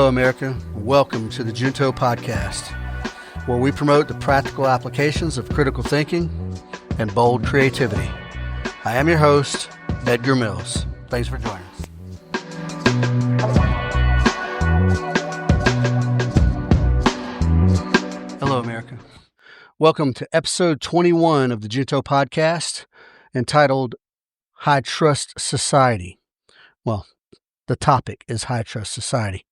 Hello, America. Welcome to the Junto Podcast, where we promote the practical applications of critical thinking and bold creativity. I am your host, Edgar Mills. Thanks for joining us. Hello, America. Welcome to episode 21 of the Junto Podcast, entitled High Trust Society. Well, the topic is High Trust Society.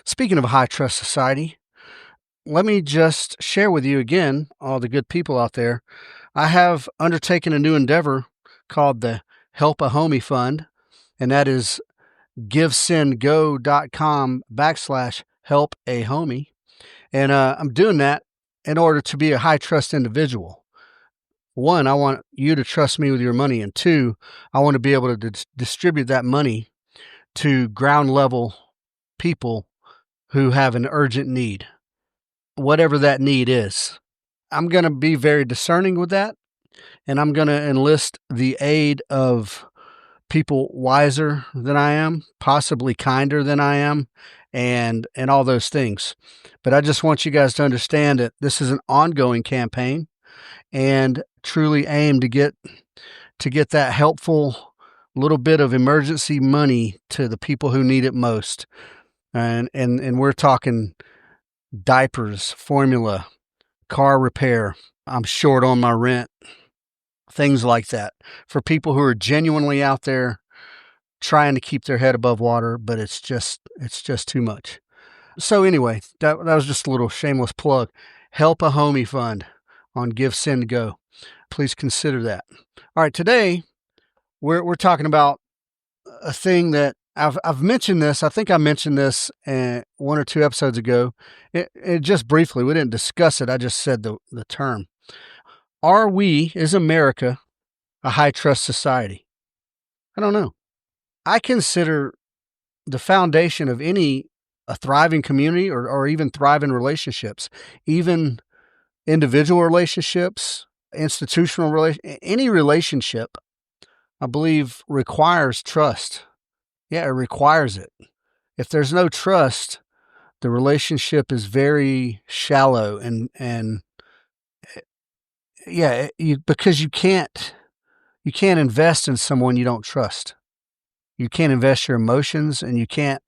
Speaking of a high trust society, let me just share with you again, all the good people out there, I have undertaken a new endeavor called the Help a Homie Fund, and that is givesendgo.com/help-a-homie. And I'm doing that in order to be a high trust individual. One, I want you to trust me with your money. And two, I want to be able to distribute that money to ground level people who have an urgent need, whatever that need is. I'm going to be very discerning with that, and I'm going to enlist the aid of people wiser than I am, possibly kinder than I am, and all those things. But I just want you guys to understand that this is an ongoing campaign and truly aim to get that helpful little bit of emergency money to the people who need it most. And we're talking diapers, formula, car repair. I'm short on my rent, things like that, for people who are genuinely out there trying to keep their head above water, but it's just too much. So anyway, that was just a little shameless plug. Help a Homie Fund on Give Send Go. Please consider that. All right, today we're talking about a thing that I've mentioned this. I think I mentioned this one or two episodes ago. It just briefly, we didn't discuss it. I just said the term. Is America a high trust society? I don't know. I consider the foundation of a thriving community or even thriving relationships, even individual relationships, institutional any relationship, I believe requires trust. Yeah, it requires it. If there's no trust, the relationship is very shallow and because you can't invest in someone you don't trust. You can't invest your emotions, and you can't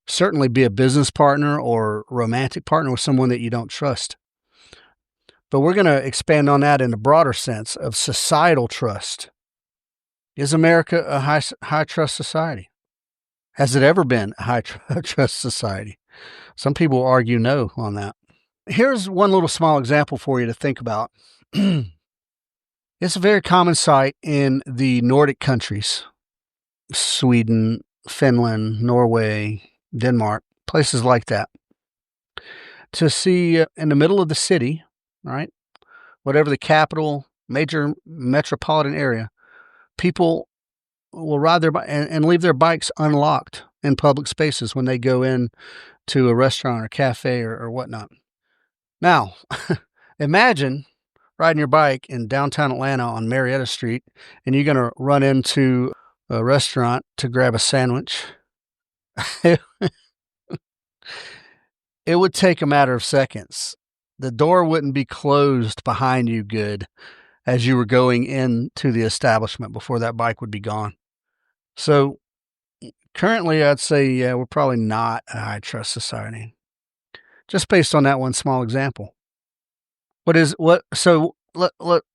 certainly be a business partner or romantic partner with someone that you don't trust. But we're going to expand on that in a broader sense of societal trust. Is America a high trust society? Has it ever been a high trust society? Some people argue no on that. Here's one little small example for you to think about. It's a very common sight in the Nordic countries, Sweden, Finland, Norway, Denmark, places like that, to see in the middle of the city, right, whatever the capital, major metropolitan area, people will ride their bike and leave their bikes unlocked in public spaces when they go in to a restaurant or cafe or whatnot. Now, imagine riding your bike in downtown Atlanta on Marietta Street, and you're going to run into a restaurant to grab a sandwich. It would take a matter of seconds. The door wouldn't be closed behind you good as you were going into the establishment before that bike would be gone. So currently, I'd say, we're probably not a high trust society, just based on that one small example. So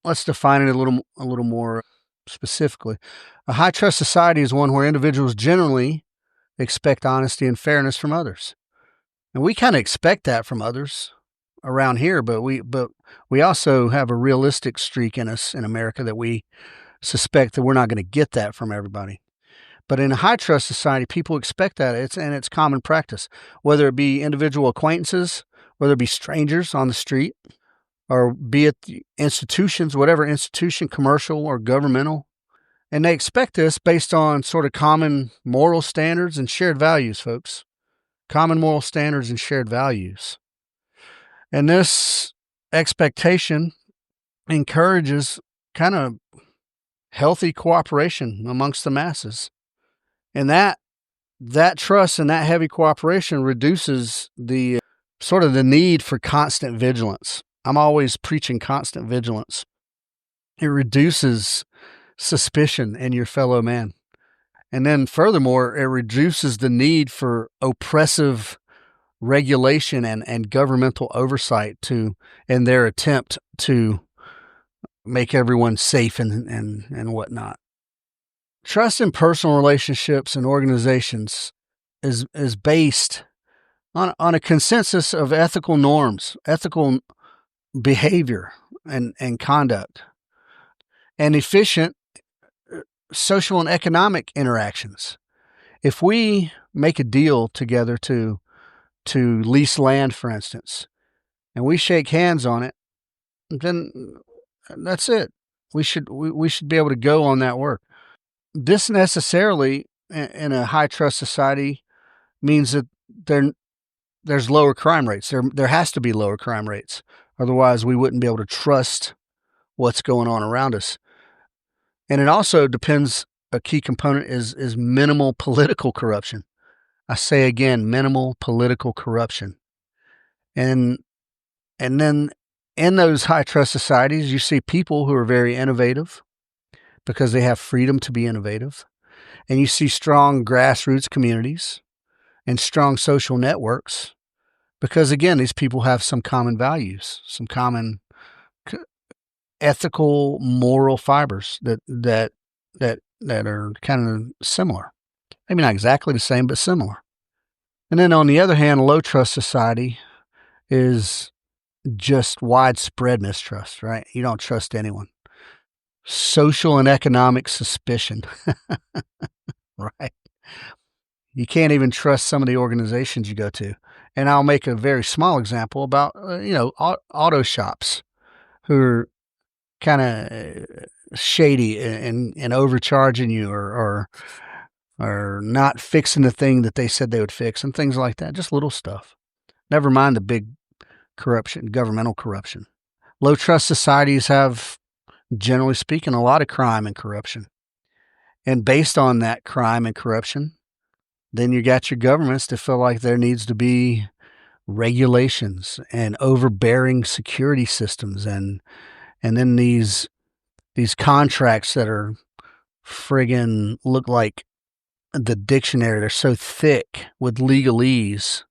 let's define it a little more specifically. A high trust society is one where individuals generally expect honesty and fairness from others, and we kind of expect that from others around here. But we also have a realistic streak in us in America that we suspect that we're not going to get that from everybody. But in a high trust society, people expect that. It's common practice, whether it be individual acquaintances, whether it be strangers on the street, or be it institutions, whatever institution, commercial or governmental. And they expect this based on sort of common moral standards and shared values, folks. Common moral standards and shared values. And this expectation encourages kind of healthy cooperation amongst the masses. And that that trust and that heavy cooperation reduces the sort of the need for constant vigilance. I'm always preaching constant vigilance. It reduces suspicion in your fellow man. And then furthermore, it reduces the need for oppressive regulation and governmental oversight in their attempt to make everyone safe and whatnot. Trust in personal relationships and organizations is based on a consensus of ethical norms, ethical behavior and conduct, and efficient social and economic interactions. If we make a deal together to lease land, for instance, and we shake hands on it, then that's it. We should be able to go on that work. This necessarily, in a high trust society, means that there's lower crime rates. There has to be lower crime rates. Otherwise, we wouldn't be able to trust what's going on around us. And it also depends. A key component is minimal political corruption. I say again, minimal political corruption. And then in those high trust societies, you see people who are very innovative because they have freedom to be innovative. And you see strong grassroots communities and strong social networks because, again, these people have some common values, some common ethical, moral fibers that are kind of similar. Maybe not exactly the same, but similar. And then on the other hand, a low trust society is just widespread mistrust, right? You don't trust anyone. Social and economic suspicion, right? You can't even trust some of the organizations you go to. And I'll make a very small example about, auto shops who are kind of shady and overcharging you or not fixing the thing that they said they would fix and things like that. Just little stuff. Never mind the big corruption, governmental corruption. Low trust societies have, generally speaking, a lot of crime and corruption. And based on that crime and corruption, then you got your governments to feel like there needs to be regulations and overbearing security systems and then these contracts that are friggin' look like the dictionary. They're so thick with legalese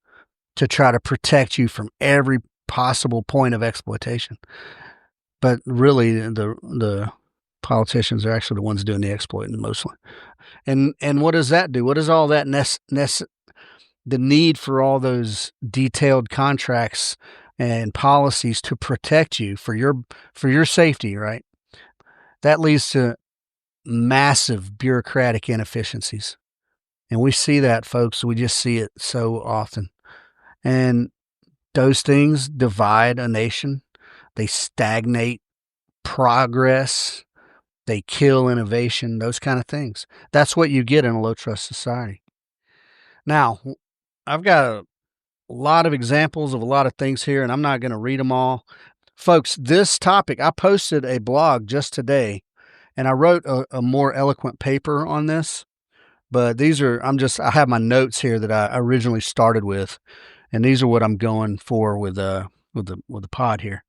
to try to protect you from every possible point of exploitation. But really, the politicians are actually the ones doing the exploiting mostly. And what does that do? What does all that the need for all those detailed contracts and policies to protect you for your safety, right? That leads to massive bureaucratic inefficiencies. And we see that, folks. We just see it so often. And those things divide a nation. They stagnate progress. They kill innovation, those kind of things. That's what you get in a low trust society. Now, I've got a lot of examples of a lot of things here, and I'm not going to read them all. Folks, this topic, I posted a blog just today, and I wrote a more eloquent paper on this. But I have my notes here that I originally started with, and these are what I'm going for with the pod here.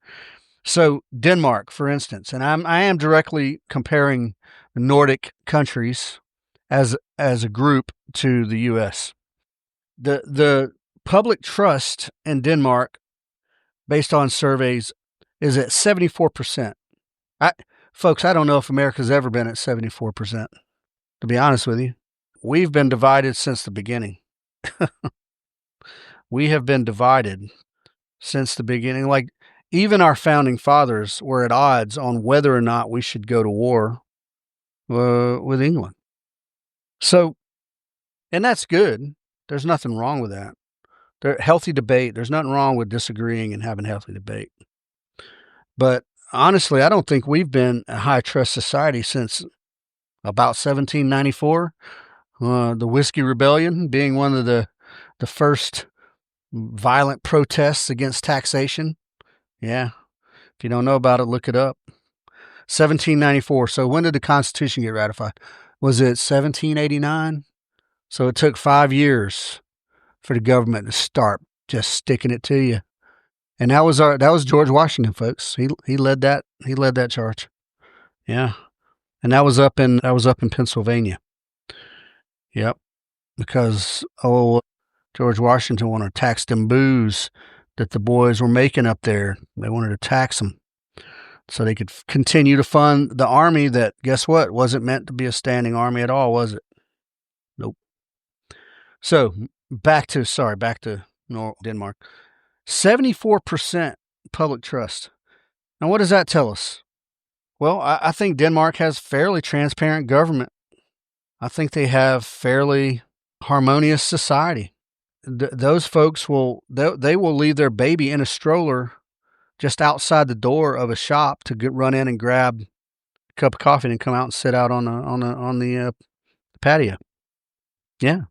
So Denmark, for instance, and I am directly comparing the Nordic countries as a group to the U.S. The public trust in Denmark, based on surveys, is at 74%. Folks, I don't know if America's ever been at 74%, to be honest with you. We've been divided since the beginning. We have been divided since the beginning. Like, even our founding fathers were at odds on whether or not we should go to war with England. So, and that's good. There's nothing wrong with that. Healthy debate. There's nothing wrong with disagreeing and having healthy debate. But honestly, I don't think we've been a high trust society since about 1794. The Whiskey Rebellion being one of the first violent protests against taxation. Yeah. If you don't know about it, look it up. 1794. So when did the Constitution get ratified? Was it 1789? So it took 5 years for the government to start just sticking it to you. And that was George Washington, folks. He led that charge. Yeah. And that was up in Pennsylvania. Yep. Because George Washington wanted to tax them booze that the boys were making up there. They wanted to tax them so they could continue to fund the army that, guess what, wasn't meant to be a standing army at all, was it? Nope. So back to Denmark. 74% public trust. Now, what does that tell us? Well, I think Denmark has fairly transparent government. I think they have fairly harmonious society. Those folks will leave their baby in a stroller just outside the door of a shop to run in and grab a cup of coffee and come out and sit out on the patio. Yeah,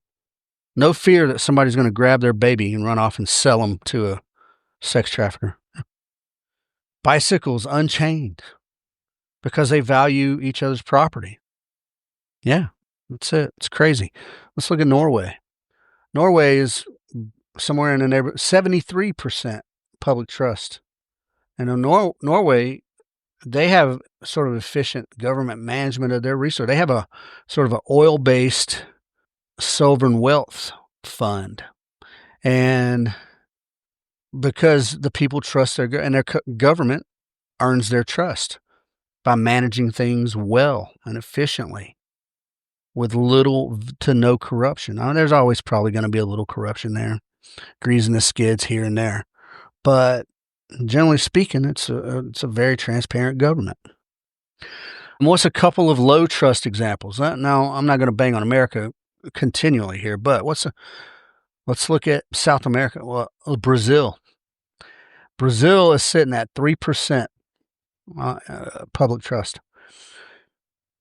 no fear that somebody's going to grab their baby and run off and sell them to a sex trafficker. Bicycles unchained because they value each other's property. Yeah, that's it. It's crazy. Let's look at Norway. Norway is somewhere in the neighborhood 73% public trust. And in Norway, they have sort of efficient government management of their resources. They have a sort of an oil-based sovereign wealth fund. And because the people trust their government earns their trust by managing things well and efficiently with little to no corruption. Now, there's always probably going to be a little corruption there, greasing the skids here and there. But generally speaking, it's a very transparent government. And what's a couple of low trust examples? Now, I'm not going to bang on America continually here, but let's look at South America. Well, Brazil. Brazil is sitting at 3% public trust.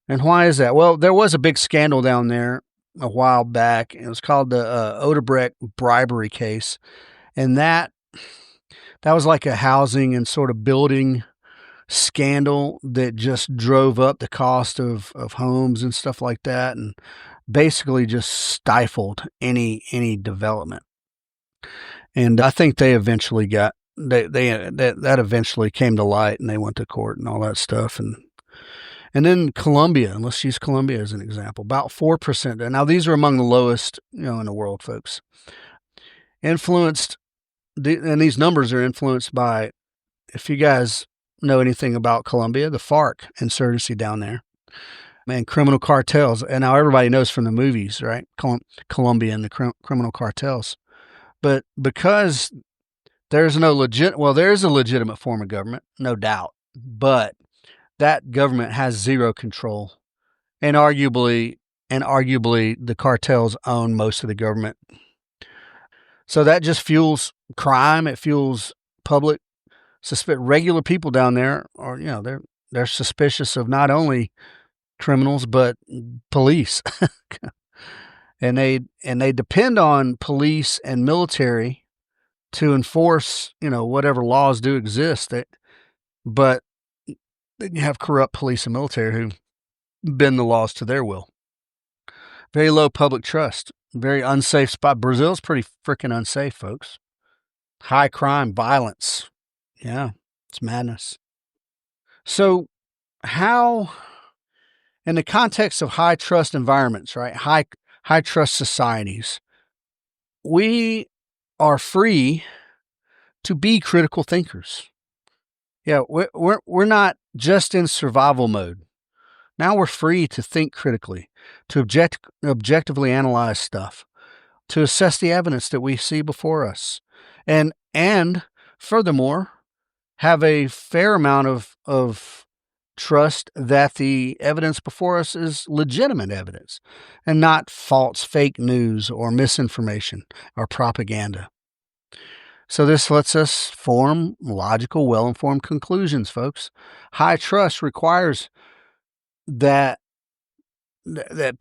And why is that? Well, there was a big scandal down there a while back. It was called the Odebrecht bribery case. And that was like a housing and sort of building scandal that just drove up the cost of homes and stuff like that, and basically just stifled any development. And I think they eventually got that eventually came to light, and they went to court and all that stuff. And then Colombia, let's use Colombia as an example, about 4%. Now these are among the lowest, in the world, folks. And these numbers are influenced by, if you guys know anything about Colombia, the FARC insurgency down there, and criminal cartels. And now everybody knows from the movies, right? Colombia and the criminal cartels. But because there's a legitimate form of government, no doubt, but that government has zero control, and arguably the cartels own most of the government. So that just fuels crime. It fuels public regular people down there are, they're suspicious of not only criminals but police. and they depend on police and military to enforce, whatever laws do exist. But then you have corrupt police and military who bend the laws to their will. Very low public trust. Very unsafe spot. Brazil's pretty freaking unsafe, folks. High crime, violence. Yeah, it's madness. So how, in the context of high trust environments, right? High trust societies, we are free to be critical thinkers. Yeah, we're not just in survival mode. Now we're free to think critically, to objectively analyze stuff, to assess the evidence that we see before us, and furthermore, have a fair amount of trust that the evidence before us is legitimate evidence and not false fake news or misinformation or propaganda. So this lets us form logical, well-informed conclusions, folks. High trust requires that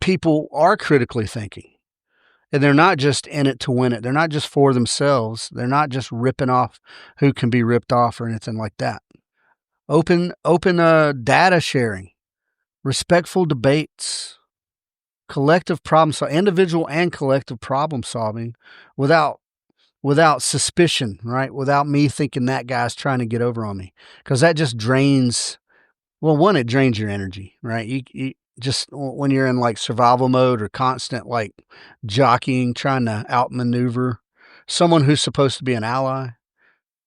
people are critically thinking. And they're not just in it to win it. They're not just for themselves. They're not just ripping off who can be ripped off or anything like that. Open data sharing, respectful debates, individual and collective problem solving without suspicion, right? Without me thinking that guy's trying to get over on me, because that just drains. Well, one, it drains your energy, right? You just when you're in like survival mode or constant like jockeying, trying to outmaneuver someone who's supposed to be an ally,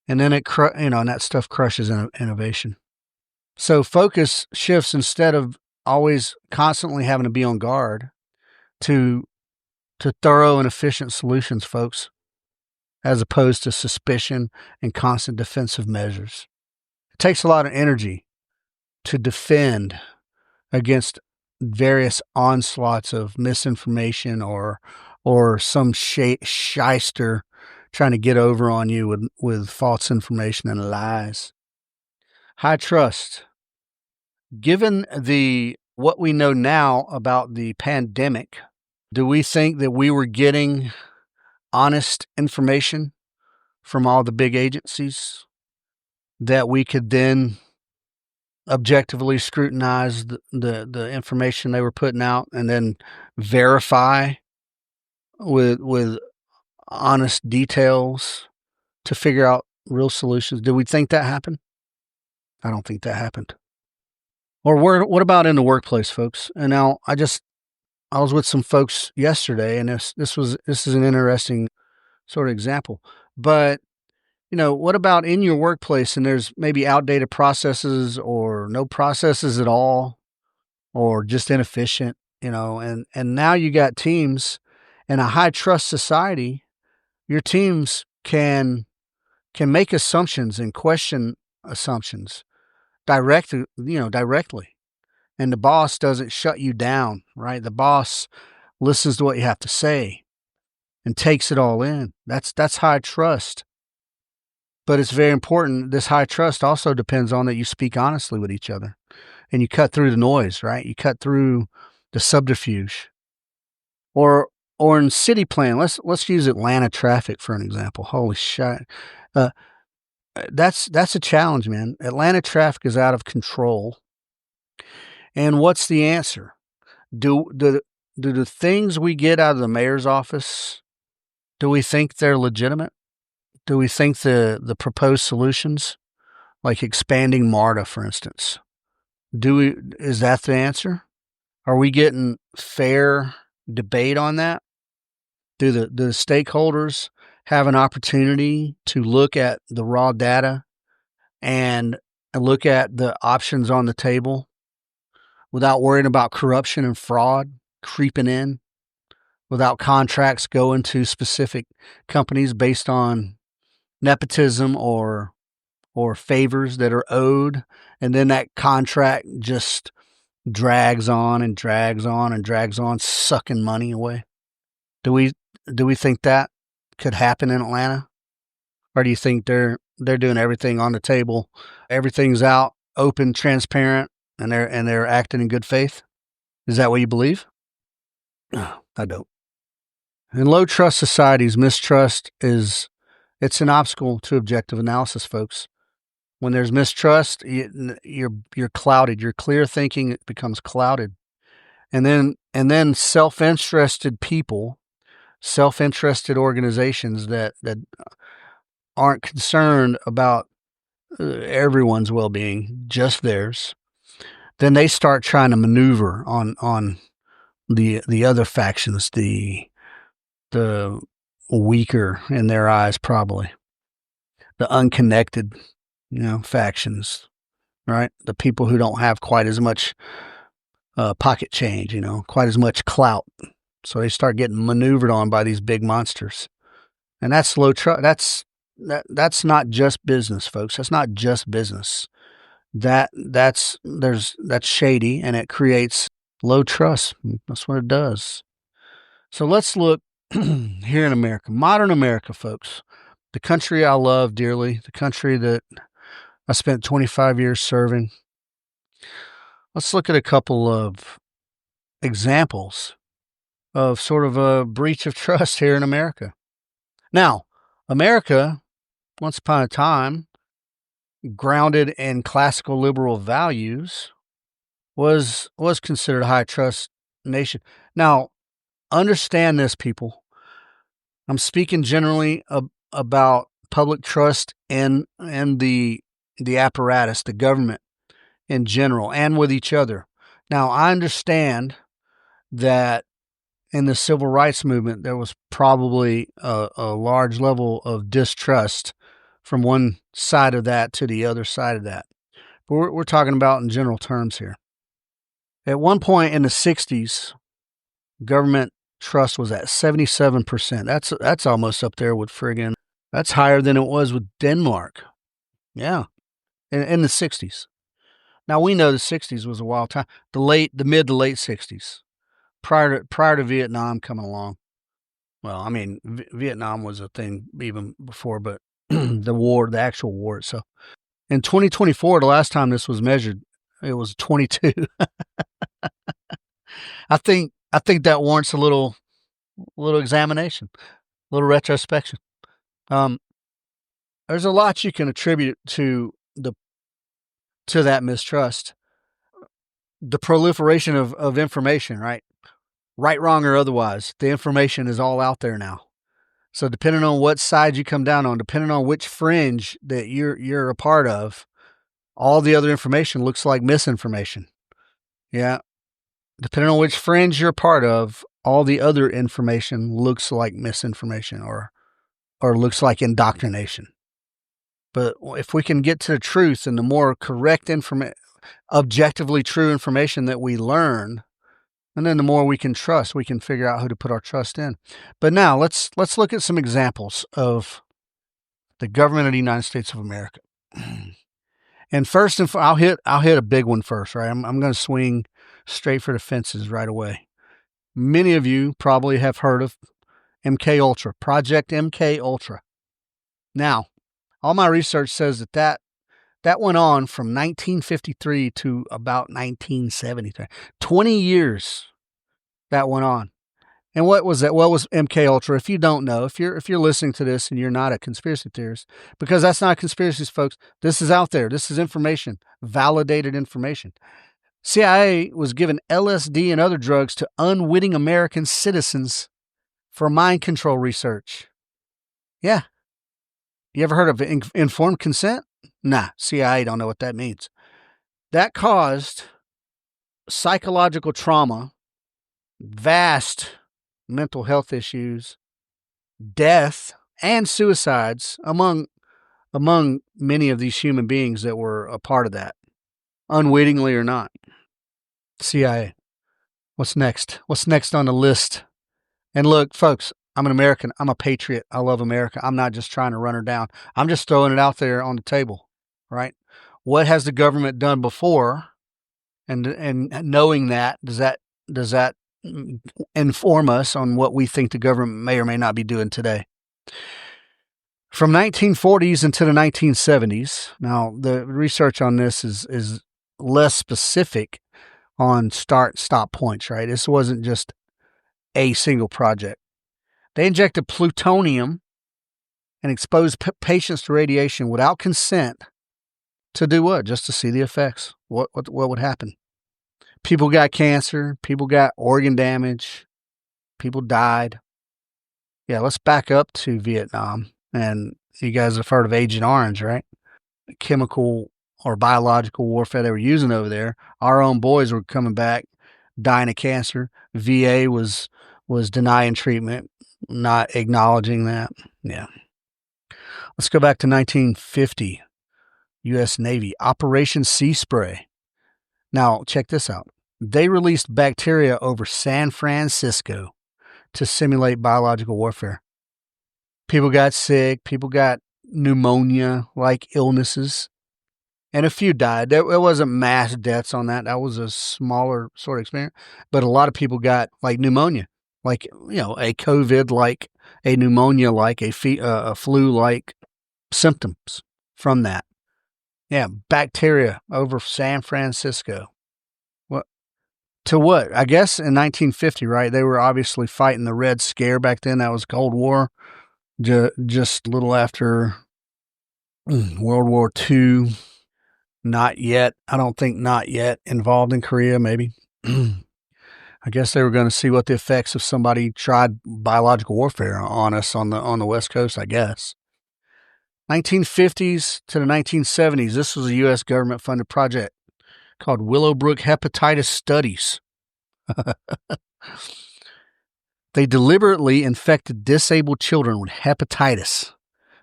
and then and that stuff crushes innovation. So focus shifts, instead of always constantly having to be on guard, to thorough and efficient solutions, folks, as opposed to suspicion and constant defensive measures. It takes a lot of energy to defend against various onslaughts of misinformation or some shyster trying to get over on you with false information and lies. High trust. Given what we know now about the pandemic, do we think that we were getting honest information from all the big agencies that we could then objectively scrutinize the information they were putting out and then verify with honest details to figure out real solutions? Do we think that happened? I don't think that happened. Or what about in the workplace, folks? And now I was with some folks yesterday, and this is an interesting sort of example. But what about in your workplace, and there's maybe outdated processes or no processes at all, or just inefficient, and now you got teams in a high trust society. Your teams can make assumptions and question assumptions directly, and the boss doesn't shut you down, right? The boss listens to what you have to say and takes it all in. That's high trust. But it's very important. This high trust also depends on that you speak honestly with each other and you cut through the noise, right? You cut through the subterfuge. Or in city plan, let's use Atlanta traffic for an example. Holy shit. That's a challenge, man. Atlanta traffic is out of control. And what's the answer? Do the things we get out of the mayor's office, do we think they're legitimate? Do we think the proposed solutions, like expanding MARTA, for instance, is that the answer? Are we getting fair debate on that? Do the stakeholders have an opportunity to look at the raw data and look at the options on the table without worrying about corruption and fraud creeping in, without contracts going to specific companies based on nepotism or favors that are owed, and then that contract just drags on and drags on and drags on, sucking money away? Do we think that could happen in Atlanta? Or do you think they're doing everything on the table, everything's out, open, transparent, and they're acting in good faith? Is that what you believe? No, I don't. In low trust societies, mistrust it's an obstacle to objective analysis, folks. When there's mistrust, you're clouded. Your clear thinking becomes clouded. And then self-interested people, self-interested organizations that aren't concerned about everyone's well-being, just theirs, then they start trying to maneuver on the other factions, the weaker in their eyes, probably the unconnected, factions, right? The people who don't have quite as much pocket change, quite as much clout. So they start getting maneuvered on by these big monsters, and that's low trust. That's not just business, folks. That's not just business. That's shady, and it creates low trust. That's what it does. So let's look here in America, modern America, folks, the country I love dearly, the country that I spent 25 years serving. Let's look at a couple of examples of sort of a breach of trust here in America. Now, America, once upon a time, grounded in classical liberal values, was considered a high trust nation. Now, understand this, people. I'm speaking generally about public trust and the apparatus, the government in general, and with each other. Now, I understand that in the civil rights movement, there was probably a large level of distrust from one side of that to the other side of that. But we're talking about in general terms here. At one point in the 60s, government trust was at 77%. That's almost up there with friggin', that's higher than it was with Denmark. Yeah, in the 60s. Now, we know the 60s was a wild time. The mid to late 60s, prior to Vietnam coming along. Well, I mean, Vietnam was a thing even before, but the actual war itself. In 2024, the last time this was measured, it was 22. I think that warrants a little examination, a little retrospection. There's a lot you can attribute to that mistrust. The proliferation of information, right, wrong, or otherwise. The information is all out there now. So depending on what side you come down on, depending on which fringe that you're a part of, all the other information looks like misinformation. Yeah. Depending on which fringe you're a part of, all the other information looks like misinformation or looks like indoctrination. But if we can get to the truth and the more correct objectively true information that we learn, and then the more we can trust, we can figure out who to put our trust in. But now let's look at some examples of the government of the United States of America. And first, I'll hit a big one first, right? I'm going to swing straight for the fences right away. Many of you probably have heard of MKUltra, Project MKUltra. Now, all my research says that went on from 1953 to about 1973. 20 years that went on. And what was that? What was MKUltra? If you don't know, if you're listening to this and you're not a conspiracy theorist, because that's not conspiracies, folks. This is out there. This is information, validated information. CIA was given LSD and other drugs to unwitting American citizens for mind control research. Yeah. You ever heard of informed consent? Nah, CIA don't know what that means. That caused psychological trauma, vast mental health issues, death, and suicides among many of these human beings that were a part of that, unwittingly or not. CIA. What's next? What's next on the list? And look, folks, I'm an American. I'm a patriot. I love America. I'm not just trying to run her down. I'm just throwing it out there on the table, right? What has the government done before? And knowing that, does that inform us on what we think the government may or may not be doing today? From 1940s into the 1970s. Now, the research on this is less specific on start-stop points, right? This wasn't just a single project. They injected plutonium and exposed patients to radiation without consent to do what? Just to see the effects. What would happen? People got cancer. People got organ damage. People died. Yeah, let's back up to Vietnam. And you guys have heard of Agent Orange, right? Chemical or biological warfare they were using over there. Our own boys were coming back, dying of cancer. VA was denying treatment, not acknowledging that. Yeah. Let's go back to 1950. U.S. Navy, Operation Sea Spray. Now, check this out. They released bacteria over San Francisco to simulate biological warfare. People got sick. People got pneumonia-like illnesses. And a few died. There wasn't mass deaths on that. That was a smaller sort of experience. But a lot of people got like pneumonia, like, a COVID-like, a pneumonia-like, a flu-like symptoms from that. Yeah, bacteria over San Francisco. To what? I guess in 1950, right? They were obviously fighting the Red Scare back then. That was Cold War, just a little after World War II. Not yet. I don't think not yet involved in Korea, maybe. I guess they were going to see what the effects if somebody tried biological warfare on us on the West Coast, I guess. 1950s to the 1970s, this was a U.S. government-funded project called Willowbrook Hepatitis Studies. They deliberately infected disabled children with hepatitis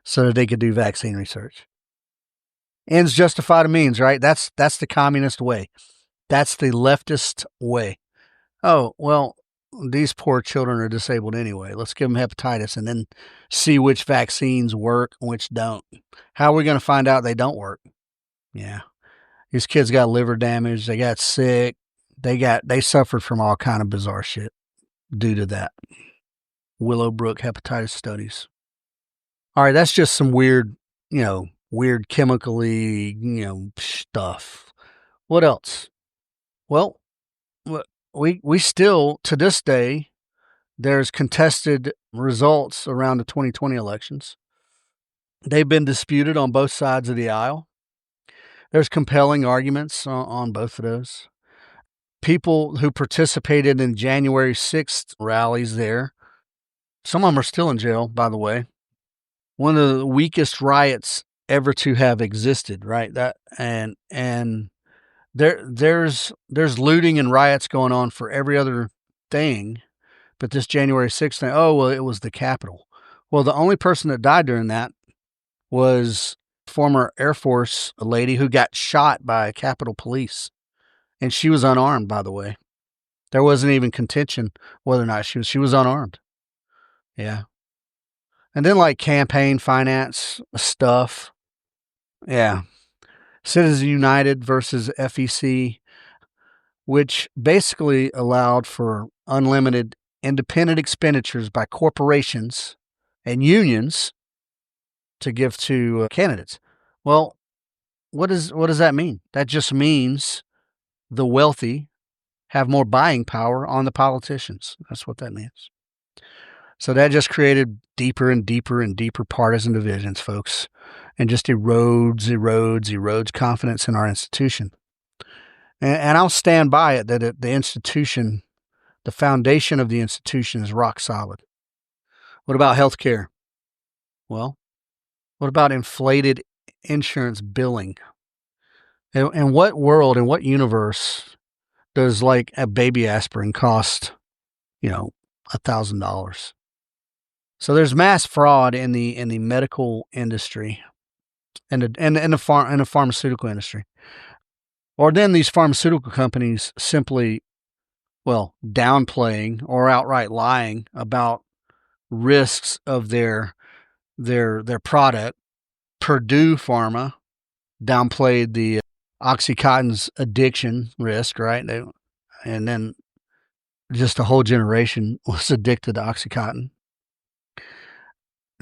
so that they could do vaccine research. Ends justify the means, right? That's the communist way. That's the leftist way. Oh, well, these poor children are disabled anyway. Let's give them hepatitis and then see which vaccines work and which don't. How are we going to find out they don't work? Yeah. These kids got liver damage. They got sick. They suffered from all kind of bizarre shit due to that. Willowbrook Hepatitis Studies. All right, that's just some weird chemically, stuff. What else? Well, we still, to this day, there's contested results around the 2020 elections. They've been disputed on both sides of the aisle. There's compelling arguments on both of those. People who participated in January 6th rallies there, some of them are still in jail, by the way. One of the weakest riots ever to have existed, right? And there's looting and riots going on for every other thing, but this January 6th thing, oh, well, it was the Capitol. Well, the only person that died during that was former Air Force lady who got shot by Capitol Police. And she was unarmed, by the way. There wasn't even contention whether or not she was unarmed. Yeah. And then like campaign finance stuff. Yeah. Citizens United versus FEC, which basically allowed for unlimited independent expenditures by corporations and unions to give to candidates. Well, what does that mean? That just means the wealthy have more buying power on the politicians. That's what that means. So that just created deeper and deeper and deeper partisan divisions, folks, and just erodes confidence in our institution. And I'll stand by it that the institution, the foundation of the institution is rock solid. What about healthcare? Well, what about inflated insurance billing? In what world, in what universe does like a baby aspirin cost, $1,000? So there's mass fraud in the medical industry and the pharmaceutical industry. Or then these pharmaceutical companies simply, downplaying or outright lying about risks of their product. Purdue Pharma downplayed the OxyContin's addiction risk, right? And then just a whole generation was addicted to OxyContin,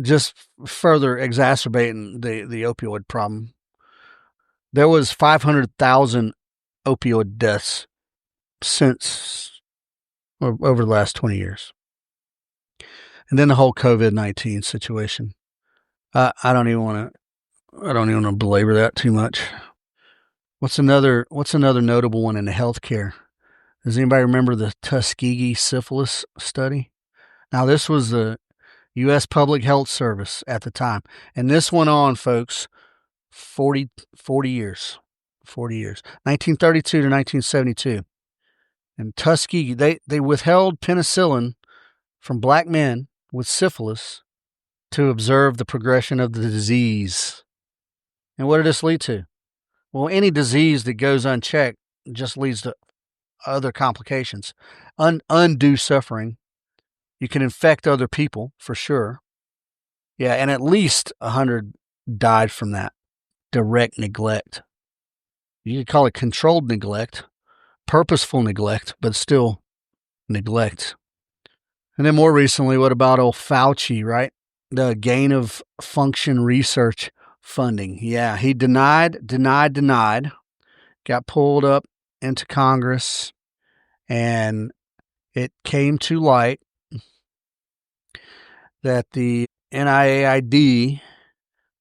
just further exacerbating the opioid problem. There was 500,000 opioid deaths since over the last 20 years. And then the whole COVID-19 situation. I don't even want to belabor that too much. What's another notable one in the healthcare? Does anybody remember the Tuskegee syphilis study? Now, this was the U.S. Public Health Service at the time. And this went on, folks, 40 years. 1932 to 1972. And Tuskegee, they withheld penicillin from black men with syphilis to observe the progression of the disease. And what did this lead to? Well, any disease that goes unchecked just leads to other complications, undue suffering. You can infect other people for sure. Yeah, and at least 100 died from that direct neglect. You could call it controlled neglect, purposeful neglect, but still neglect. And then more recently, what about old Fauci, right? The gain of function research funding. Yeah, he denied, got pulled up into Congress, and it came to light that the NIAID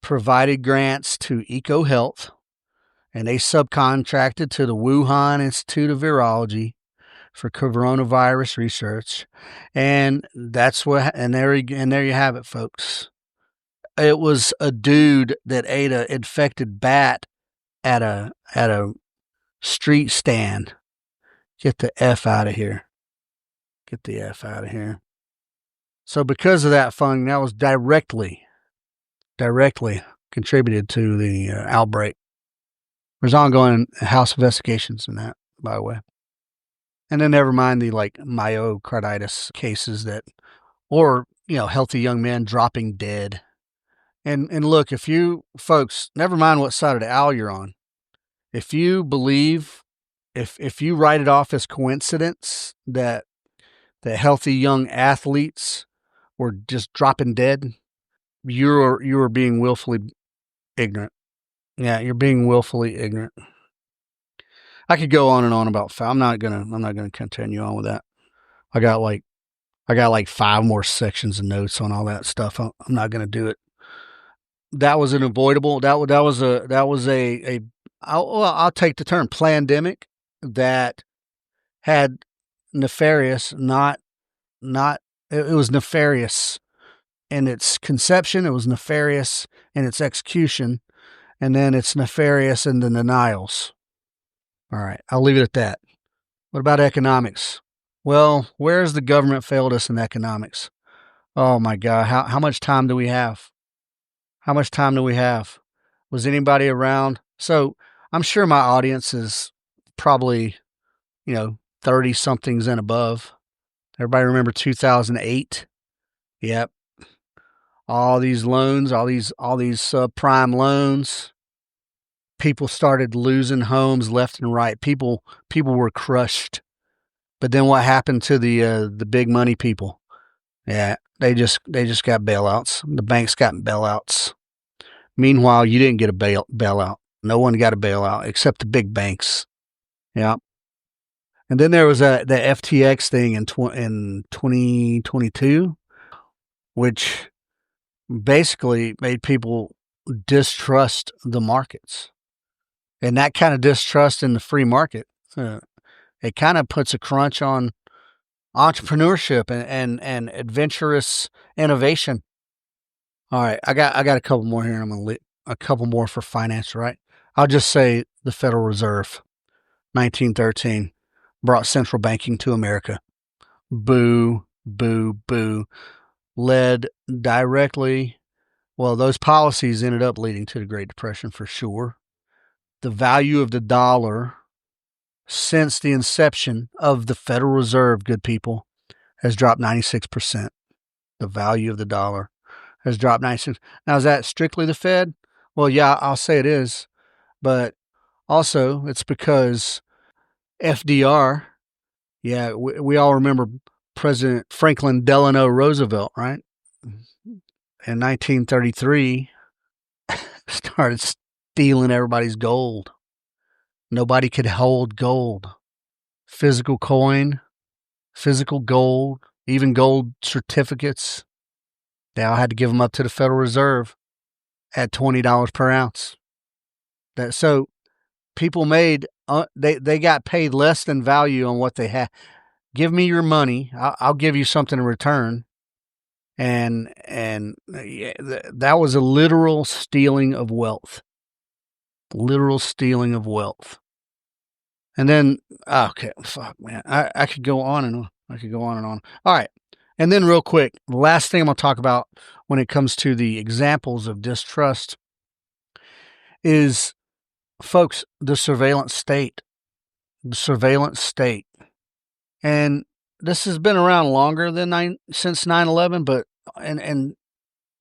provided grants to EcoHealth, and they subcontracted to the Wuhan Institute of Virology for coronavirus research, and that's what. And there you have it, folks. It was a dude that ate a infected bat at a street stand. Get the F out of here. Get the F out of here. So because of that funding, that was directly contributed to the outbreak. There's ongoing house investigations in that, by the way. And then never mind the myocarditis cases or healthy young men dropping dead. And look, if you folks, never mind what side of the aisle you're on, if you believe, if you write it off as coincidence that healthy young athletes were just dropping dead, you're being willfully ignorant. Yeah, you're being willfully ignorant. I could go on and on about. I'm not gonna continue on with that. I got like 5 more sections of notes on all that stuff. I'm not gonna do it. That was an avoidable. That was a I'll take the term plandemic that had nefarious, not it was nefarious in its conception. It was nefarious in its execution, and then it's nefarious in the denials. All right, I'll leave it at that. What about economics? Well, where's the government failed us in economics? Oh my God, how much time do we have? How much time do we have? Was anybody around? So I'm sure my audience is probably, 30 somethings and above. Everybody remember 2008? Yep. All these loans, all these subprime loans. People started losing homes left and right. People were crushed. But then what happened to the big money people? Yeah, they just got bailouts. The banks got bailouts. Meanwhile, you didn't get a bailout. No one got a bailout except the big banks. Yeah. And then there was the FTX thing in 2022, which basically made people distrust the markets. And that kind of distrust in the free market, it kind of puts a crunch on entrepreneurship and adventurous innovation. All right, I got a couple more here. I'm going to a couple more for finance, right? I'll just say the Federal Reserve, 1913, brought central banking to America. Boo, boo, boo. Led directly, well, those policies ended up leading to the Great Depression for sure. The value of the dollar since the inception of the Federal Reserve, good people, has dropped 96%. The value of the dollar has dropped 96%. Now, is that strictly the Fed? Well, yeah, I'll say it is. But also, it's because FDR, yeah, we all remember President Franklin Delano Roosevelt, right? In 1933, started stealing everybody's gold. Nobody could hold gold. Physical coin, physical gold, even gold certificates. They all had to give them up to the Federal Reserve at $20 per ounce. So people made, they got paid less than value on what they had. Give me your money. I'll give you something in return. And that was a literal stealing of wealth. Literal stealing of wealth. And then, okay, fuck, man. I could go on and on. I could go on and on. All right. And then real quick, the last thing I'm going to talk about when it comes to the examples of distrust is, folks, the surveillance state. The surveillance state. And this has been around longer than since 9/11, but in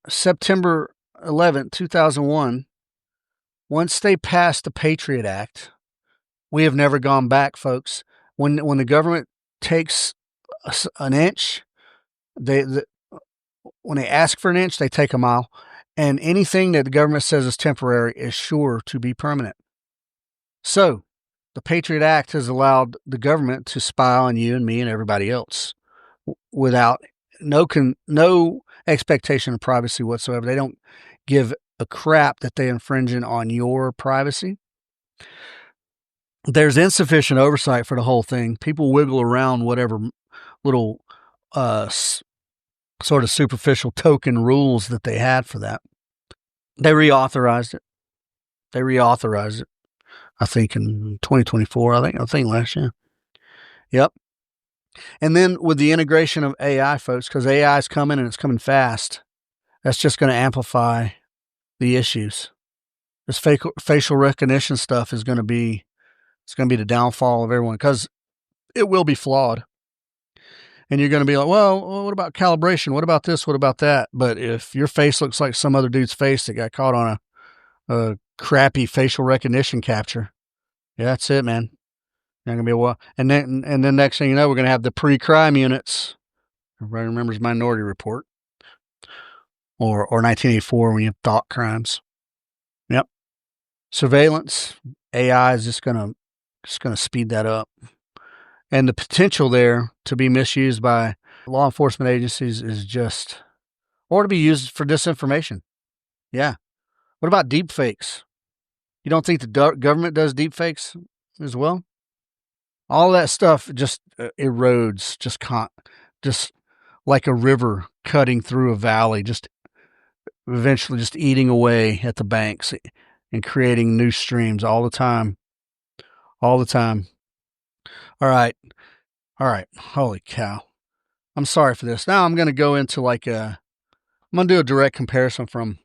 September 11th, 2001, once they passed the Patriot Act, we have never gone back, folks. When the government takes an inch, when they ask for an inch, they take a mile. And anything that the government says is temporary is sure to be permanent. So the Patriot Act has allowed the government to spy on you and me and everybody else without no expectation of privacy whatsoever. They don't give a crap that they're infringing on your privacy. there's insufficient oversight for the whole thing. People wiggle around whatever little sort of superficial token rules that they had for that. They reauthorized it. I think in 2024. I think last year. Yep. And then with the integration of AI, folks, because AI is coming and it's coming fast, that's just going to amplify the issues. This facial recognition stuff is going to be the downfall of everyone, because it will be flawed. And you're going to be like, well, what about calibration? What about this? What about that? But if your face looks like some other dude's face that got caught on a crappy facial recognition capture, yeah, that's it, man. Not gonna be a while. And then next thing you know, we're gonna have the pre-crime units. Everybody remembers Minority Report or 1984 when you have thought crimes. Yep. Surveillance, AI is just gonna speed that up. And the potential there to be misused by law enforcement agencies is just, or to be used for disinformation. Yeah. What about deep fakes? You don't think the government does deep fakes as well? All that stuff just erodes, just like a river cutting through a valley, just eventually just eating away at the banks and creating new streams all the time. All right. Holy cow. I'm sorry for this. Now I'm going to go into I'm going to do a direct comparison from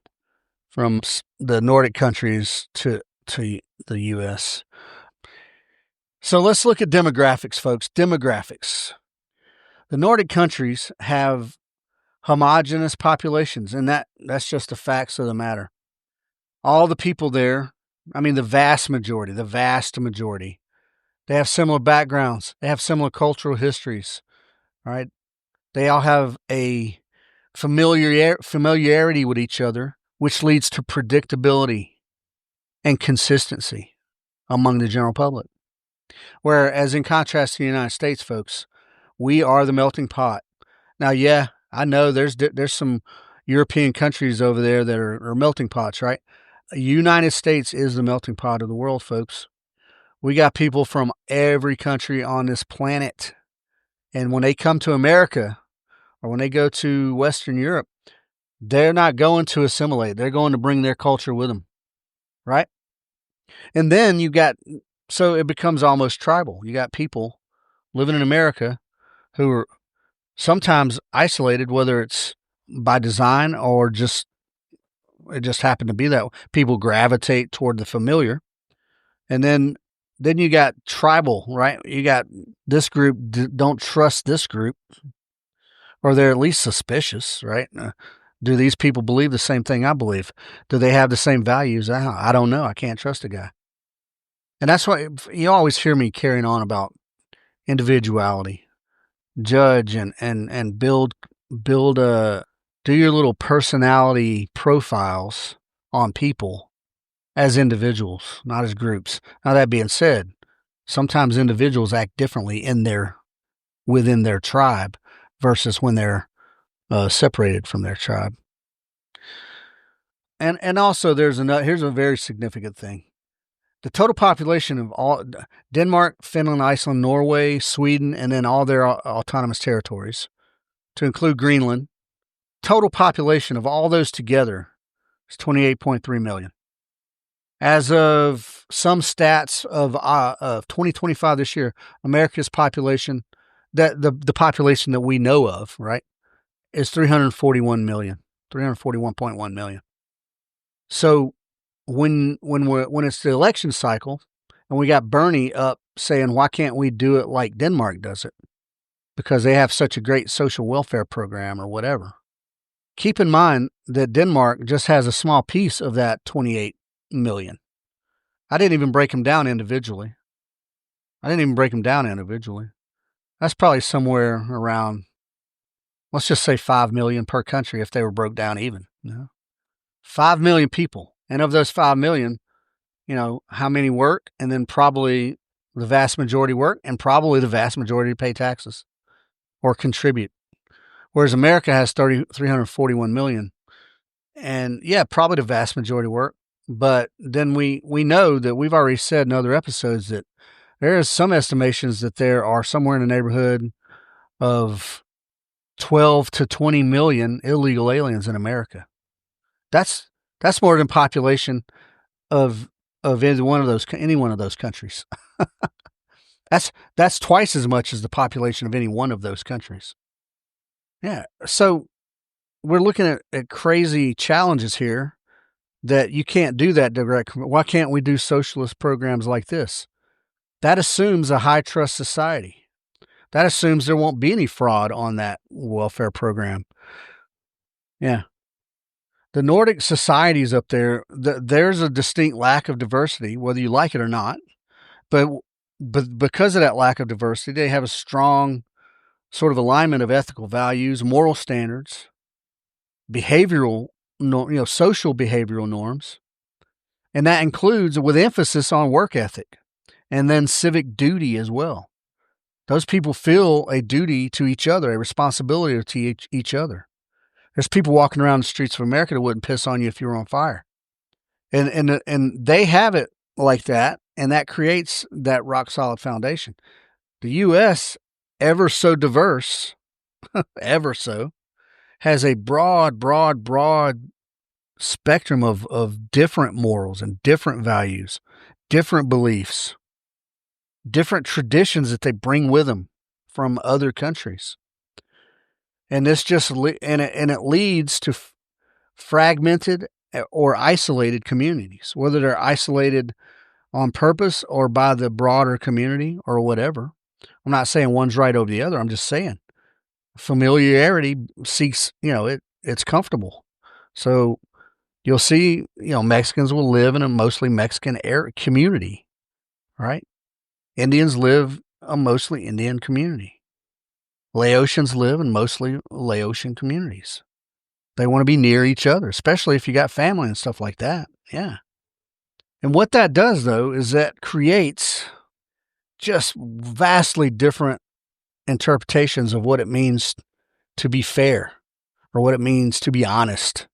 the Nordic countries to the U.S. So let's look at demographics, folks. Demographics. The Nordic countries have homogenous populations, and that's just the facts of the matter. All the people there, I mean, the vast majority, they have similar backgrounds. They have similar cultural histories, all right? They all have a familiarity with each other, which leads to predictability and consistency among the general public. Whereas in contrast to the United States, folks, we are the melting pot. Now, yeah, I know there's some European countries over there that are melting pots, right? The United States is the melting pot of the world, folks. We got people from every country on this planet. And when they come to America or when they go to Western Europe, they're not going to assimilate. They're going to bring their culture with them, right? And then so it becomes almost tribal. You got people living in America who are sometimes isolated, whether it's by design or it just happened to be that way. People gravitate toward the familiar. And then you got tribal, right? You got this group don't trust this group, or they're at least suspicious, right? Do these people believe the same thing I believe? Do they have the same values? I don't know. I can't trust a guy. And that's why you always hear me carrying on about individuality. Judge and build do your little personality profiles on people as individuals, not as groups. Now, that being said, sometimes individuals act differently within their tribe versus when they're separated from their tribe. And also here's a very significant thing. The total population of all Denmark, Finland, Iceland, Norway, Sweden, and then all their autonomous territories, to include Greenland, total population of all those together is 28.3 million. As of some stats of 2025 this year, America's population, the population that we know of, right, is 341.1 million. So when it's the election cycle and we got Bernie up saying, why can't we do it like Denmark does it? Because they have such a great social welfare program or whatever. Keep in mind that Denmark just has a small piece of that 28 million. I didn't even break them down individually. That's probably somewhere around, let's just say 5 million per country if they were broke down even. 5 million people. And of those 5 million, how many work? And then probably the vast majority work, and probably the vast majority pay taxes or contribute. Whereas America has 341 million. And yeah, probably the vast majority work, But then we know that we've already said in other episodes that there is some estimations that there are somewhere in the neighborhood of 12 to 20 million illegal aliens in America. That's more than population of any one of those countries. That's twice as much as the population of any one of those countries. Yeah. So we're looking at crazy challenges here that you can't do that direct. Why can't we do socialist programs like this? That assumes a high trust society. That assumes there won't be any fraud on that welfare program. Yeah. The Nordic societies up there, there's a distinct lack of diversity, whether you like it or not. But because of that lack of diversity, they have a strong sort of alignment of ethical values, moral standards, behavioral, social behavioral norms, and that includes with emphasis on work ethic and then civic duty as well. Those people feel a duty to each other, a responsibility to each other. There's people walking around the streets of America that wouldn't piss on you if you were on fire, and they have it like that, and that creates that rock solid foundation. The U.S., ever so diverse, ever so, has a broad spectrum of different morals and different values, different beliefs, different traditions that they bring with them from other countries. And this just and it leads to fragmented or isolated communities, whether they're isolated on purpose or by the broader community or whatever. I'm not saying one's right over the other. I'm just saying familiarity seeks, it's comfortable. So you'll see, Mexicans will live in a mostly Mexican community, right? Indians live a mostly Indian community. Laotians live in mostly Laotian communities. They want to be near each other, especially if you got family and stuff like that. Yeah. And what that does, though, is that creates just vastly different interpretations of what it means to be fair or what it means to be honest.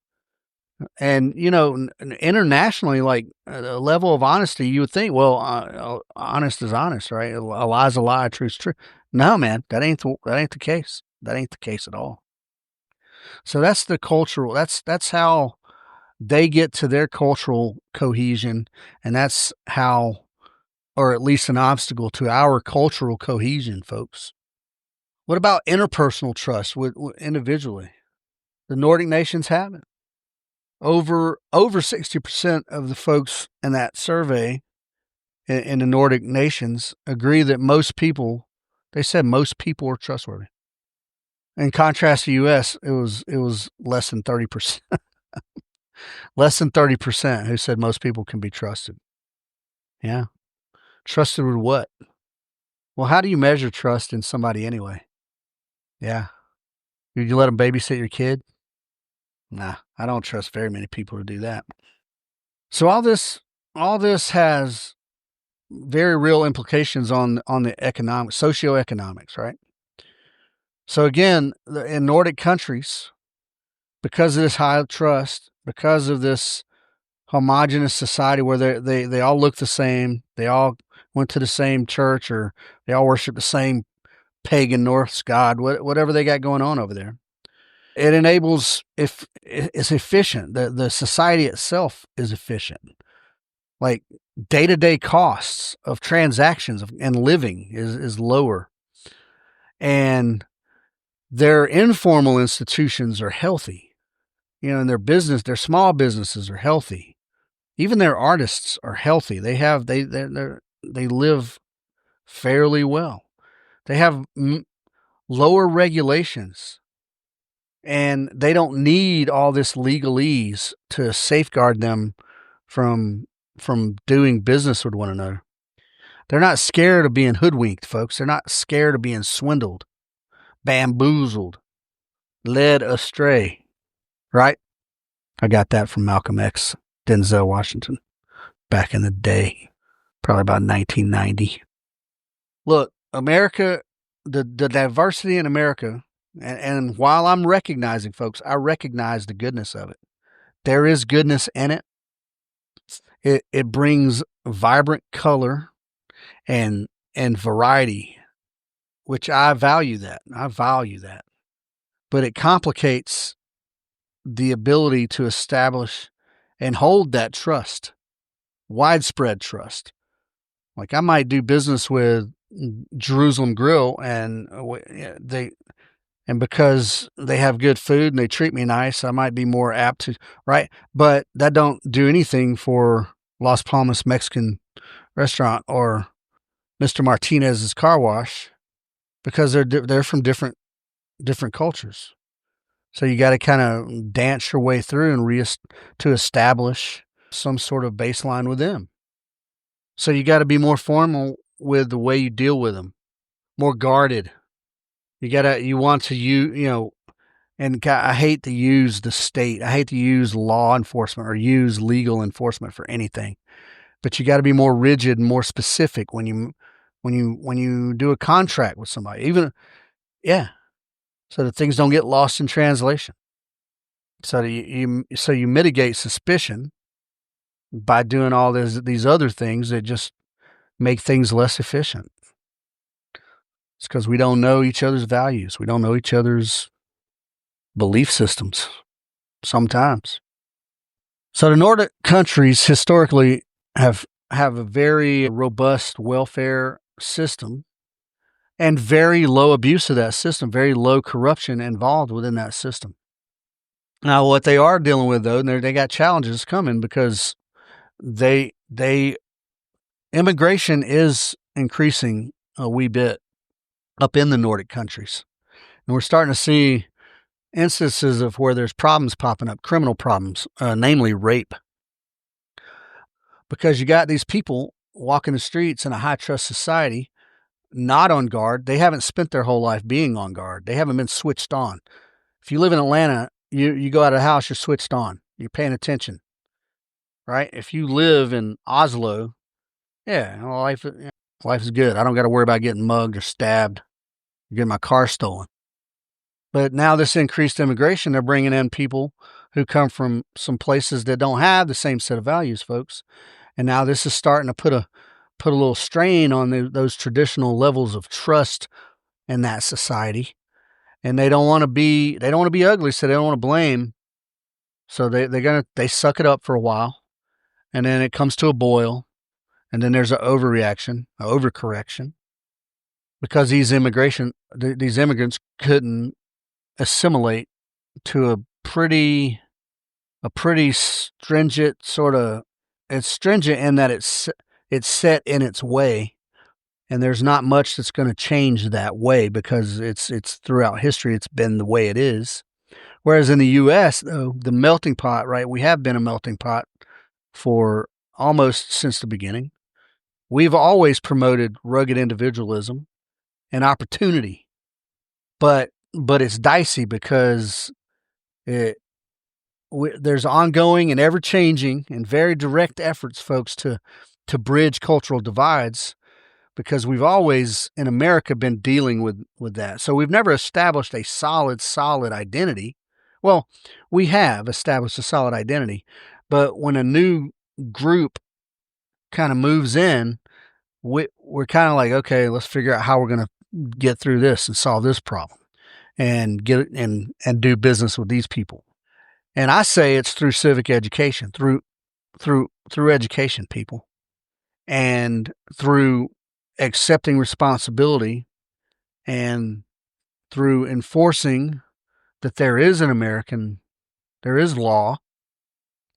And, internationally, like a level of honesty, you would think, well, honest is honest, right? A lie is a lie, truth is true. No, man, that ain't the case. That ain't the case at all. So that's the cultural, that's how they get to their cultural cohesion. And that's how, or at least an obstacle to our cultural cohesion, folks. What about interpersonal trust with individually? The Nordic nations have it. Over 60% of the folks in that survey in the Nordic nations agree that they said most people are trustworthy. In contrast to the U.S., it was less than 30%. Less than 30% who said most people can be trusted. Yeah. Trusted with what? Well, how do you measure trust in somebody anyway? Yeah. Did you let them babysit your kid? Nah, I don't trust very many people to do that. So all this has very real implications on the socioeconomics, right? So again, in Nordic countries, because of this high trust, because of this homogenous society where they all look the same, they all went to the same church, or they all worship the same pagan Norse god, whatever they got going on over there. It enables, if it's efficient, the society itself is efficient. Like day-to-day costs of transactions and living is lower. And their informal institutions are healthy. And their small businesses are healthy. Even their artists are healthy. They live fairly well. They have lower regulations, and they don't need all this legalese to safeguard them from doing business with one another. They're not scared of being hoodwinked, folks. They're not scared of being swindled, bamboozled, led astray, right? I got that from Malcolm X, Denzel Washington, back in the day, probably about 1990. Look, America, the diversity in America, and while I'm recognizing, folks, I recognize the goodness of it. There is goodness in it. It brings vibrant color and variety, which I value that. I value that. But it complicates the ability to establish and hold that trust, widespread trust. Like I might do business with Jerusalem Grill, and because they have good food and they treat me nice, I might be more apt to, right? But that don't do anything for Las Palmas Mexican restaurant or Mr. Martinez's car wash, because they're from different cultures. So you got to kind of dance your way through and to establish some sort of baseline with them. So you got to be more formal with the way you deal with them, more guarded. You want to and I hate to use the state. I hate to use law enforcement or use legal enforcement for anything. But you got to be more rigid and more specific when you do a contract with somebody. So that things don't get lost in translation. So you mitigate suspicion by doing all these other things that just make things less efficient. It's because we don't know each other's values. We don't know each other's belief systems sometimes. So the Nordic countries historically have a very robust welfare system and very low abuse of that system, very low corruption involved within that system. Now, what they are dealing with, though, they got challenges coming because immigration is increasing a wee bit up in the Nordic countries. And we're starting to see instances of where there's problems popping up, criminal problems, namely rape. Because you got these people walking the streets in a high trust society, not on guard. They haven't spent their whole life being on guard. They haven't been switched on. If you live in Atlanta, you go out of the house, you're switched on. You're paying attention, right? If you live in Oslo, life is good. I don't got to worry about getting mugged or stabbed or getting my car stolen. But now this increased immigration, they're bringing in people who come from some places that don't have the same set of values, folks. And now this is starting to put a little strain on those traditional levels of trust in that society. And they don't want to be ugly, so they don't want to blame. So they suck it up for a while, and then it comes to a boil, and then there's an overcorrection, because these immigrants couldn't assimilate to a pretty stringent sort of. It's stringent in that it's set in its way, and there's not much that's going to change that way because it's throughout history it's been the way it is. Whereas in the U.S., though, the melting pot, right? We have been a melting pot for almost since the beginning. We've always promoted rugged individualism and opportunity, but it's dicey because there's ongoing and ever-changing and very direct efforts, folks, to bridge cultural divides, because we've always in America been dealing with that. So we've never established a solid identity. Well, we have established a solid identity, but when a new group kind of moves in, we're kind of like, okay, let's figure out how we're going to get through this and solve this problem and get and do business with these people. And I say it's through civic education, through education, people, and through accepting responsibility, and through enforcing that there is law,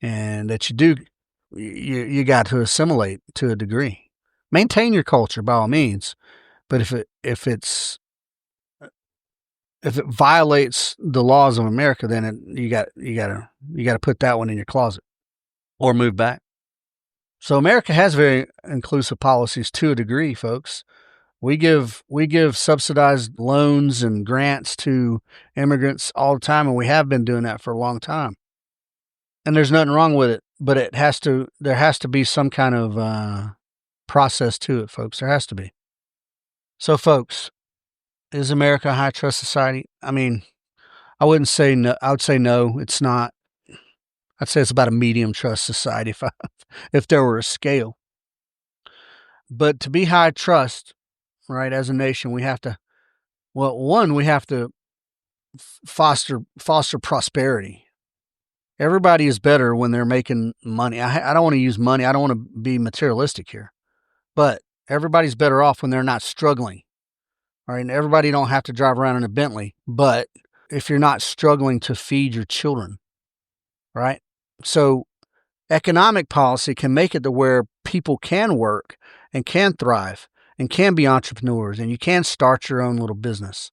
and that you got to assimilate to a degree. Maintain your culture by all means, but if it violates the laws of America, then you got to put that one in your closet or move back. So America has very inclusive policies to a degree, folks. We give subsidized loans and grants to immigrants all the time, and we have been doing that for a long time. And there's nothing wrong with it, but there has to be some kind of process to it, folks. There has to be. So, folks, is America a high trust society? I mean, I wouldn't say no. I would say no, it's not. I'd say it's about a medium trust society if there were a scale. But to be high trust, right, as a nation, we have to, well, one, we have to foster prosperity. Everybody is better when they're making money. I don't want to use money. I don't want to be materialistic here, but everybody's better off when they're not struggling. All right. And everybody don't have to drive around in a Bentley, but if you're not struggling to feed your children, right? So economic policy can make it to where people can work and can thrive and can be entrepreneurs and you can start your own little business.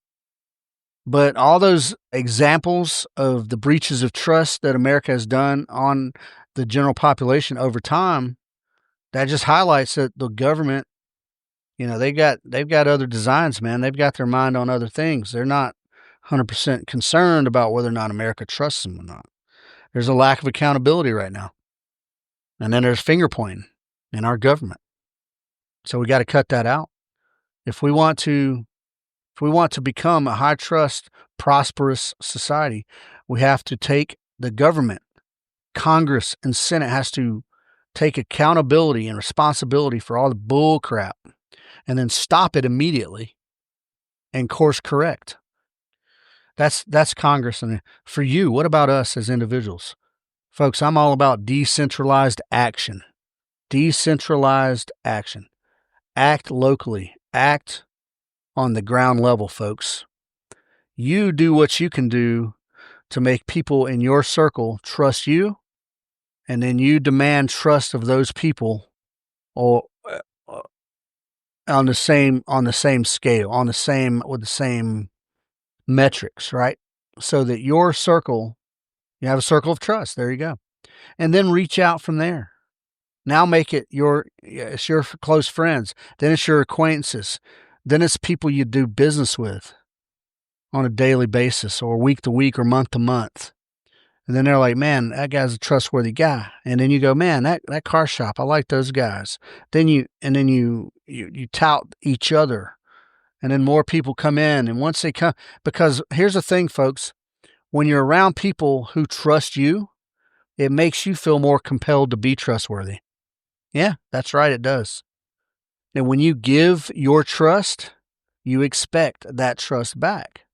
But all those examples of the breaches of trust that America has done on the general population over time, that just highlights that the government, they've got other designs, man. They've got their mind on other things. They're not 100% concerned about whether or not America trusts them or not. There's a lack of accountability right now. And then there's finger pointing in our government. So we got to cut that out. If we want to become a high trust, prosperous society, we have to take the government, Congress and Senate has to take accountability and responsibility for all the bull crap and then stop it immediately and course correct. That's Congress. And for you, what about us as individuals? Folks, I'm all about decentralized action. Decentralized action. Act locally. Act on the ground level, folks. You do what you can do to make people in your circle trust you, and then you demand trust of those people or on the same scale, with the same metrics, right? So that your circle, you have a circle of trust. There you go. And then reach out from there. Now make it it's your close friends. Then it's your acquaintances. Then it's people you do business with on a daily basis or week to week or month to month. And then they're like, man, that guy's a trustworthy guy. And then you go, man, that car shop, I like those guys. Then you tout each other. And then more people come in. And once they come, because here's the thing, folks, when you're around people who trust you, it makes you feel more compelled to be trustworthy. Yeah, that's right, it does. And when you give your trust, you expect that trust back.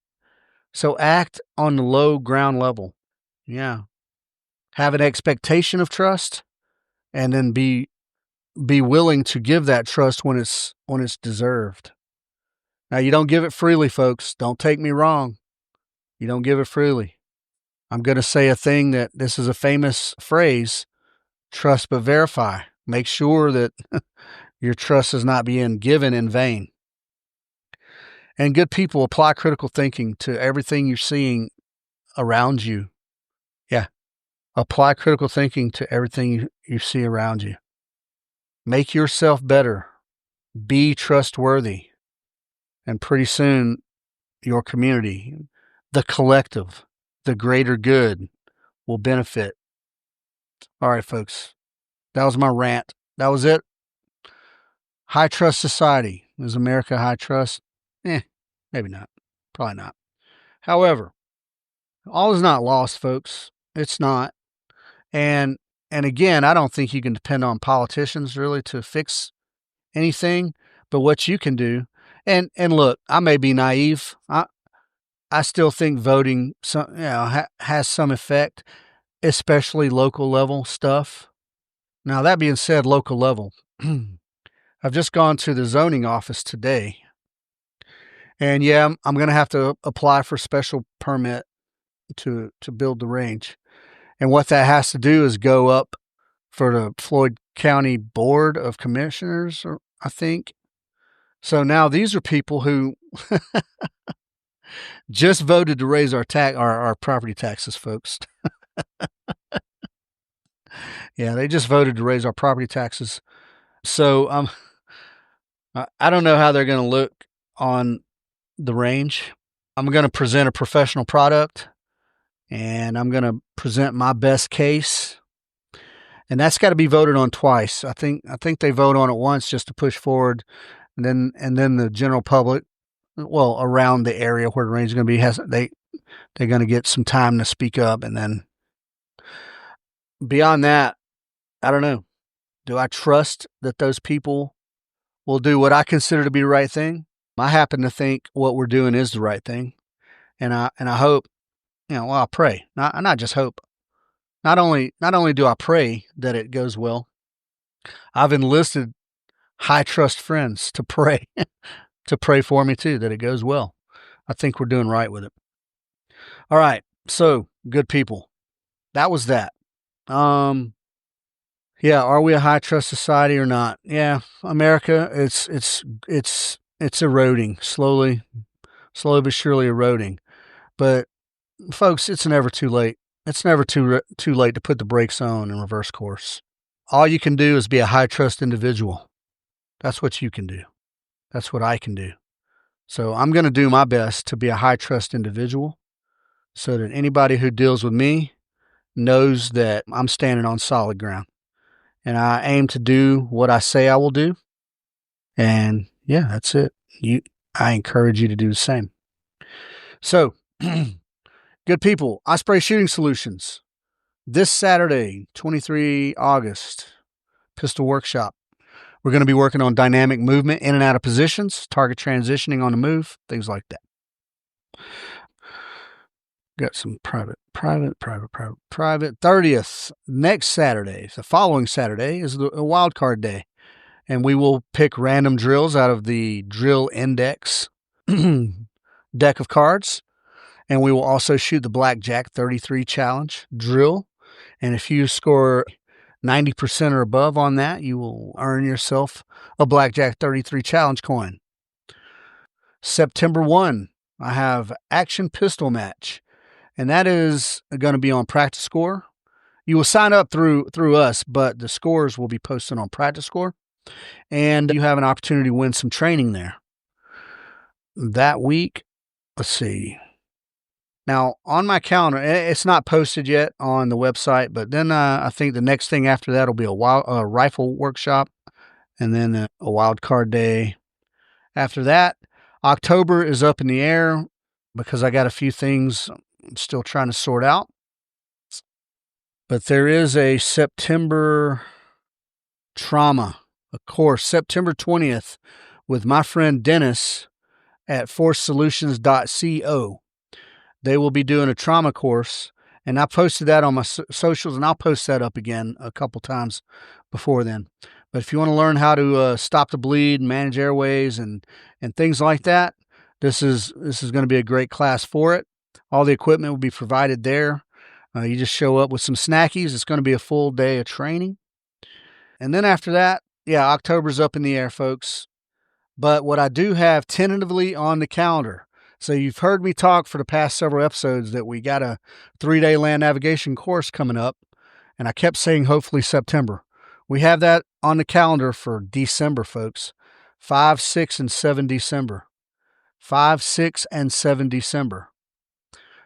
So act on the low ground level. Yeah. Have an expectation of trust and then be willing to give that trust when it's deserved. Now, you don't give it freely, folks. Don't take me wrong. You don't give it freely. I'm going to say a thing that this is a famous phrase, trust but verify. Make sure that your trust is not being given in vain. And good people, apply critical thinking to everything you're seeing around you. Yeah. Apply critical thinking to everything you see around you. Make yourself better. Be trustworthy. And pretty soon, your community, the collective, the greater good will benefit. All right, folks. That was my rant. That was it. High trust society. Is America high trust? Maybe not. Probably not. However, all is not lost, folks. It's not. And again, I don't think you can depend on politicians really to fix anything, but what you can do, and look, I may be naive. I still think voting has some effect, especially local level stuff. Now, that being said, local level, I've just gone to the zoning office today, and yeah, I'm going to have to apply for special permit to build the range. And what that has to do is go up for the Floyd County Board of Commissioners, I think. So now these are people who just voted to raise our property taxes, folks. Yeah, they just voted to raise our property taxes. So I don't know how they're going to look on the range. I'm going to present a professional product, and I'm going to present my best case. And that's got to be voted on twice. I think they vote on it once just to push forward, and then the general public, well, around the area where the range is going to be, they're going to get some time to speak up, and then beyond that, I don't know. Do I trust that those people will do what I consider to be the right thing? I happen to think what we're doing is the right thing, and I hope, well, I pray, not just hope. Not only do I pray that it goes well, I've enlisted high trust friends to pray to pray for me too that it goes well. I think we're doing right with it. All right, so good people, that was that. Yeah, are we a high trust society or not? Yeah, America, it's eroding slowly but surely eroding. But folks, it's never too late. It's never too late to put the brakes on and reverse course. All you can do is be a high trust individual. That's what you can do. That's what I can do. So I'm going to do my best to be a high trust individual so that anybody who deals with me knows that I'm standing on solid ground. And I aim to do what I say I will do. And yeah, that's it. I encourage you to do the same. So, good people, Osprey Shooting Solutions. This Saturday, 23 August, pistol workshop. We're going to be working on dynamic movement in and out of positions, target transitioning on the move, things like that. Got some private. 30th, next Saturday, the following Saturday, is a wild card day. And we will pick random drills out of the drill index deck of cards. And we will also shoot the Blackjack 33 challenge drill. And if you score 90% or above on that, you will earn yourself a Blackjack 33 challenge coin. September 1, I have Action Pistol Match. And that is going to be on Practice Score. You will sign up through us, but the scores will be posted on Practice Score. And you have an opportunity to win some training there. That week, let's see. Now, on my calendar, it's not posted yet on the website, but then I think the next thing after that will be a rifle workshop, and then a wild card day. After that, October is up in the air because I got a few things I'm still trying to sort out. But there is a September trauma, a course, September 20th, with my friend Dennis at forcesolutions.co. They will be doing a trauma course, and I posted that on my socials, and I'll post that up again a couple times before then. But if you want to learn how to stop the bleed, manage airways, and things like that, this is going to be a great class for it. All the equipment will be provided there. You just show up with some snackies. It's going to be a full day of training. And then after that, yeah, October's up in the air, folks. But what I do have tentatively on the calendar, so you've heard me talk for the past several episodes that we got a 3-day land navigation course coming up, and I kept saying hopefully September. We have that on the calendar for December, folks. 5, 6, and 7 December. 5, 6, and 7 December.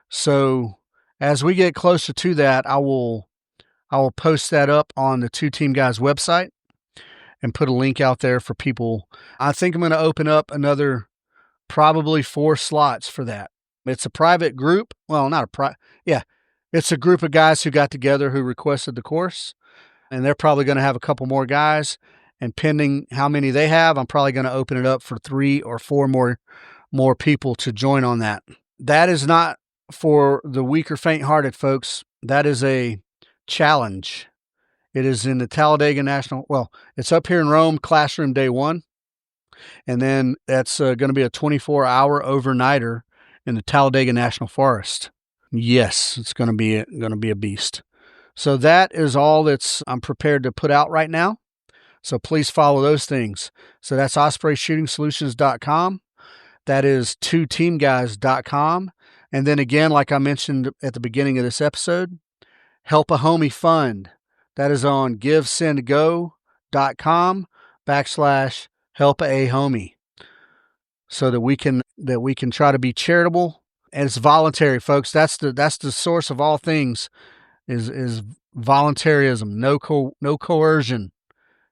So as we get closer to that, I will post that up on the Two Team Guys website and put a link out there for people. I think I'm going to open up another probably 4 slots for that. It's a private group. Well, not a it's a group of guys who got together who requested the course, and they're probably going to have a couple more guys. And pending how many they have, I'm probably going to open it up for 3 or 4 more people to join on that. That is not for the weak or faint-hearted, folks. That is a challenge. It is in the Talladega National. Well, it's up here in Rome, classroom day 1. And then that's going to be a 24-hour overnighter in the Talladega National Forest. Yes, it's going to be a beast. So that is all I'm prepared to put out right now. So please follow those things. So that's ospreyshootingsolutions.com. That is twoteamguys.com. And then again, like I mentioned at the beginning of this episode, Help a Homie Fund. That is on givesendgo.com/help-a-homie. So that we can try to be charitable, and it's voluntary, folks. That's the source of all things is voluntarism. No coercion.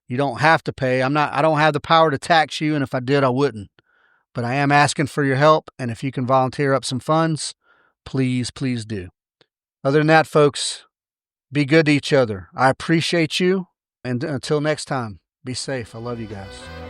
You don't have to pay. I don't have the power to tax you, and if I did, I wouldn't. But I am asking for your help, and if you can volunteer up some funds, please do. Other than that, folks, Be good to each other. I appreciate you. And until next time, be safe. I love you guys.